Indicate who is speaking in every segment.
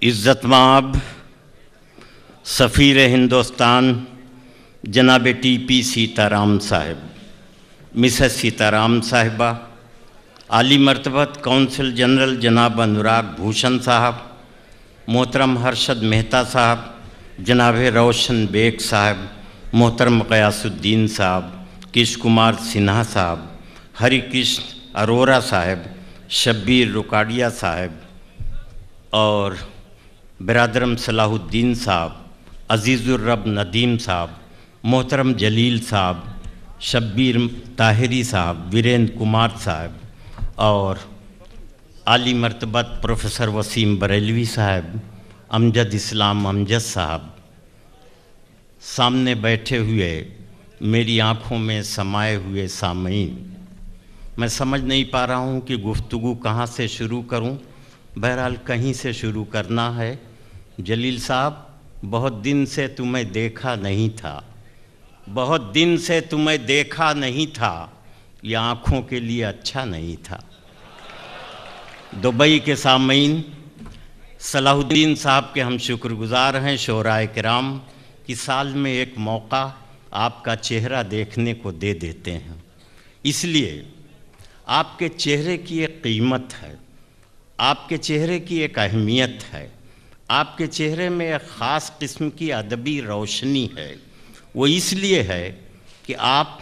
Speaker 1: عزت مآب سفیر ہندوستان جناب ٹی پی سیتارام صاحب، مسز سیتارام صاحبہ، عالی مرتبت کونسل جنرل جناب انوراگ بھوشن صاحب، محترم ہرشد مہتا صاحب، جناب روشن بیگ صاحب، محترم غیاث الدین صاحب، کش کمار سنہا صاحب، ہری کرشن ارورا صاحب، شبیر رکاڑیا صاحب اور برادرم صلاح الدین صاحب، عزیز الرب ندیم صاحب، محترم جلیل صاحب، شبیر طاہری صاحب، وریندر کمار صاحب اور عالی مرتبت پروفیسر وسیم بریلوی صاحب، امجد اسلام امجد صاحب، سامنے بیٹھے ہوئے میری آنکھوں میں سمائے ہوئے سامعین، میں سمجھ نہیں پا رہا ہوں کہ گفتگو کہاں سے شروع کروں، بہرحال کہیں سے شروع کرنا ہے۔ جلیل صاحب، بہت دن سے تمہیں دیکھا نہیں تھا، بہت دن سے تمہیں دیکھا نہیں تھا، یہ آنکھوں کے لیے اچھا نہیں تھا۔ دبئی کے سامعین، صلاح الدین صاحب کے ہم شکر گزار ہیں شعراء کرام کہ سال میں ایک موقع آپ کا چہرہ دیکھنے کو دے دیتے ہیں، اس لیے آپ کے چہرے کی ایک قیمت ہے، آپ کے چہرے کی ایک اہمیت ہے، آپ کے چہرے میں ایک خاص قسم کی ادبی روشنی ہے۔ وہ اس لیے ہے کہ آپ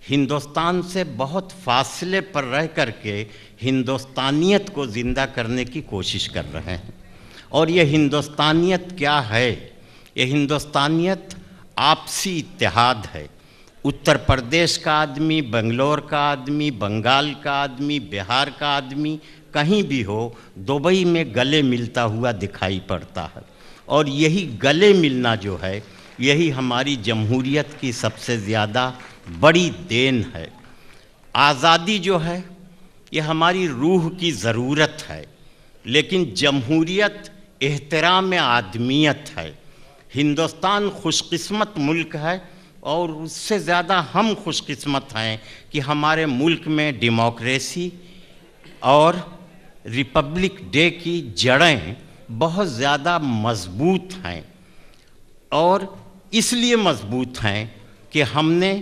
Speaker 1: ہندوستان سے بہت فاصلے پر رہ کر کے ہندوستانیت کو زندہ کرنے کی کوشش کر رہے ہیں۔ اور یہ ہندوستانیت کیا ہے؟ یہ ہندوستانیت آپسی اتحاد ہے۔ اتر پردیش کا آدمی، بنگلور کا آدمی، بنگال کا آدمی، بہار کا آدمی کہیں بھی ہو، دبئی میں گلے ملتا ہوا دکھائی پڑتا ہے۔ اور یہی گلے ملنا جو ہے، یہی ہماری جمہوریت کی سب سے زیادہ بڑی دین ہے۔ آزادی جو ہے یہ ہماری روح کی ضرورت ہے، لیکن جمہوریت احترام آدمیت ہے۔ ہندوستان خوش قسمت ملک ہے اور اس سے زیادہ ہم خوش قسمت ہیں کہ ہمارے ملک میں ڈیموکریسی اور ریپبلک ڈے کی جڑیں بہت زیادہ مضبوط ہیں، اور اس لیے مضبوط ہیں کہ ہم نے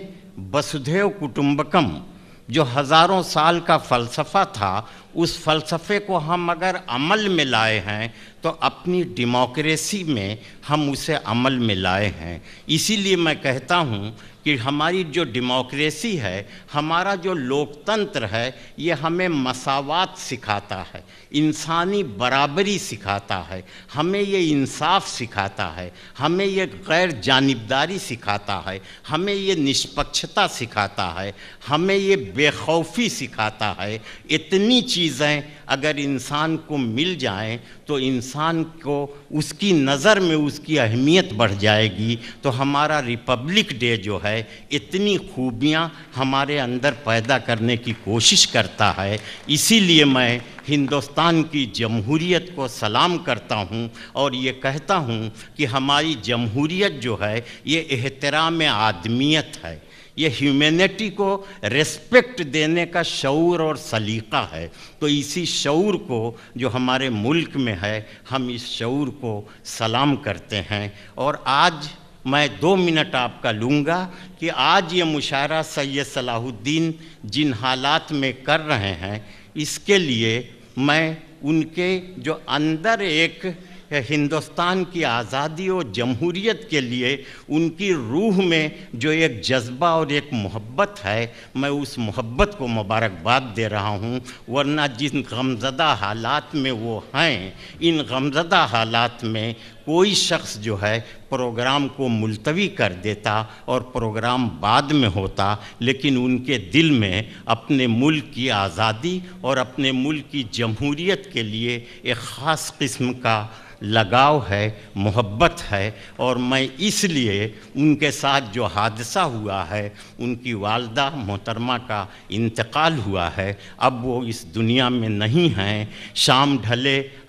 Speaker 1: وسودھیو کٹمبکم جو ہزاروں سال کا فلسفہ تھا، اس فلسفے کو ہم اگر عمل میں لائے ہیں تو اپنی ڈیموکریسی میں ہم اسے عمل میں لائے ہیں۔ اسی لیے میں کہتا ہوں کہ ہماری جو ڈیموکریسی ہے، ہمارا جو لوکتنتر ہے، یہ ہمیں مساوات سکھاتا ہے، انسانی برابری سکھاتا ہے، ہمیں یہ انصاف سکھاتا ہے، ہمیں یہ غیر جانبداری سکھاتا ہے، ہمیں یہ نشپکشتا سکھاتا ہے، ہمیں یہ بے خوفی سکھاتا ہے۔ اتنی چیزیں اگر انسان کو مل جائیں تو انسان کو اس کی نظر میں اس کی اہمیت بڑھ جائے گی، تو ہمارا ریپبلک ڈے جو ہے اتنی خوبیاں ہمارے اندر پیدا کرنے کی کوشش کرتا ہے۔ اسی لیے میں ہندوستان کی جمہوریت کو سلام کرتا ہوں اور یہ کہتا ہوں کہ ہماری جمہوریت جو ہے یہ احترام آدمیت ہے، یہ ہیومینٹی کو ریسپیکٹ دینے کا شعور اور سلیقہ ہے۔ تو اسی شعور کو جو ہمارے ملک میں ہے، ہم اس شعور کو سلام کرتے ہیں۔ اور آج میں 2 منٹ آپ کا لوں گا کہ آج یہ مشاعرہ سید صلاح الدین جن حالات میں کر رہے ہیں، اس کے لیے میں ان کے جو اندر ایک ہندوستان کی آزادی اور جمہوریت کے لیے ان کی روح میں جو ایک جذبہ اور ایک محبت ہے، میں اس محبت کو مبارکباد دے رہا ہوں۔ ورنہ جن غمزدہ حالات میں وہ ہیں، ان غمزدہ حالات میں کوئی شخص جو ہے پروگرام کو ملتوی کر دیتا اور پروگرام بعد میں ہوتا، لیکن ان کے دل میں اپنے ملک کی آزادی اور اپنے ملک کی جمہوریت کے لیے ایک خاص قسم کا لگاؤ ہے، محبت ہے۔ اور میں اس لیے ان کے ساتھ جو حادثہ ہوا ہے، ان کی والدہ محترمہ کا انتقال ہوا ہے، اب وہ اس دنیا میں نہیں ہیں، شام ڈھلے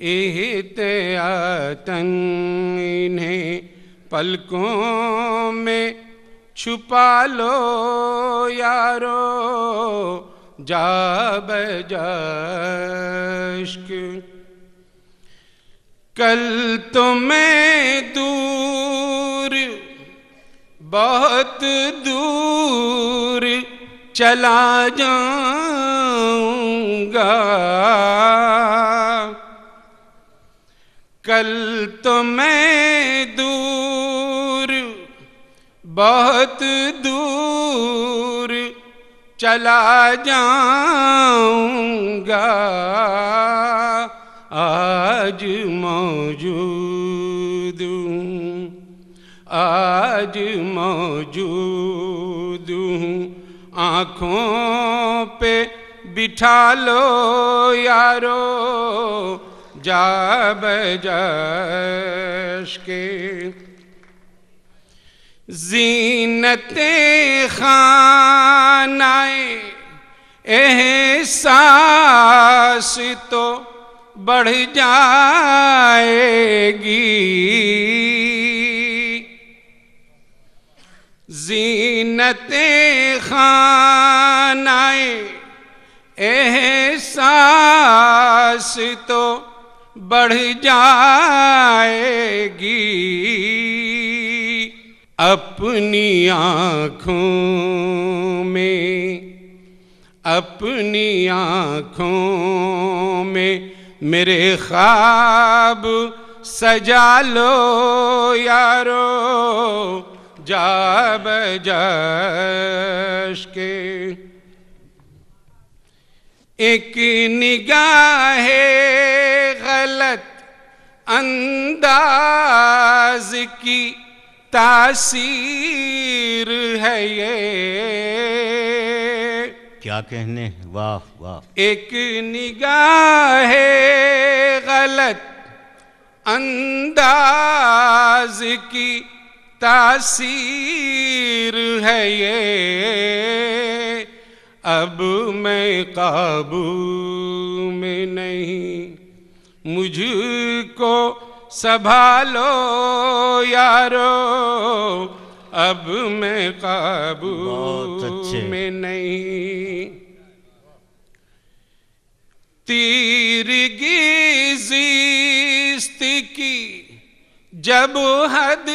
Speaker 2: احتیاطاً انہیں پلکوں میں چھپا لو یارو جا بجا عشق کل تو میں دور بہت دور چلا جاؤں گا کل تو میں دور بہت دور چلا جاؤں گا آج موجود ہوں آج موجود ہوں آنکھوں پہ بٹھا لو یارو جا بجا عشق زینت خانہ احساس تو بڑھ جائے گی زینت خانہ احساس تو بڑھ جائے گی اپنی آنکھوں میں میرے خواب سجا لو یارو جا بجا عشق ایک نگاہ غلط انداز کی تاثیر ہے یہ
Speaker 1: کیا کہنے واہ واہ
Speaker 2: ایک نگاہ غلط انداز کی تاثیر ہے یہ اب میں قابو میں نہیں مجھ کو سنبھالو یارو اب میں قابو میں نہیں تیرگی زیست کی جب حد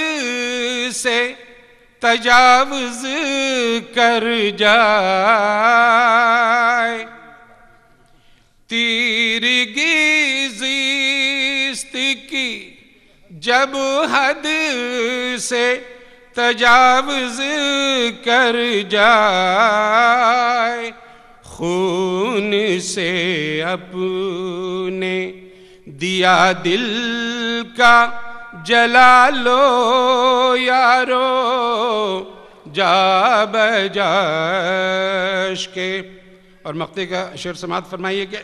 Speaker 2: سے تجاوز کر جائے تیرگی زیست کی جب حد سے تجاوز کر جائے خون سے اپنے دیا دل کا جلا لو یارو جا بجا عشق اور مقطع کا شعر سماعت فرمائیے کہ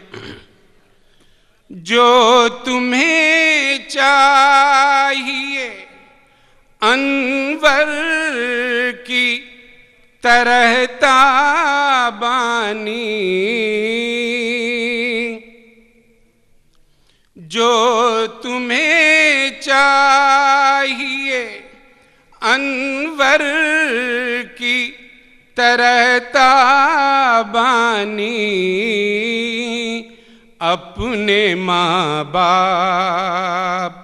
Speaker 2: جو تمہیں چاہیے انور کی طرح تابانی جو تمہیں چاہیے انور کی طرح تابانی اپنے ماں باپ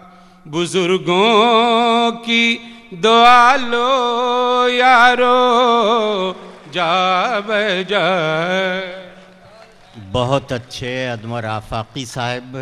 Speaker 2: بزرگوں کی دعا لو یارو جا بجا
Speaker 1: بہت اچھے ادمر آفاقی صاحب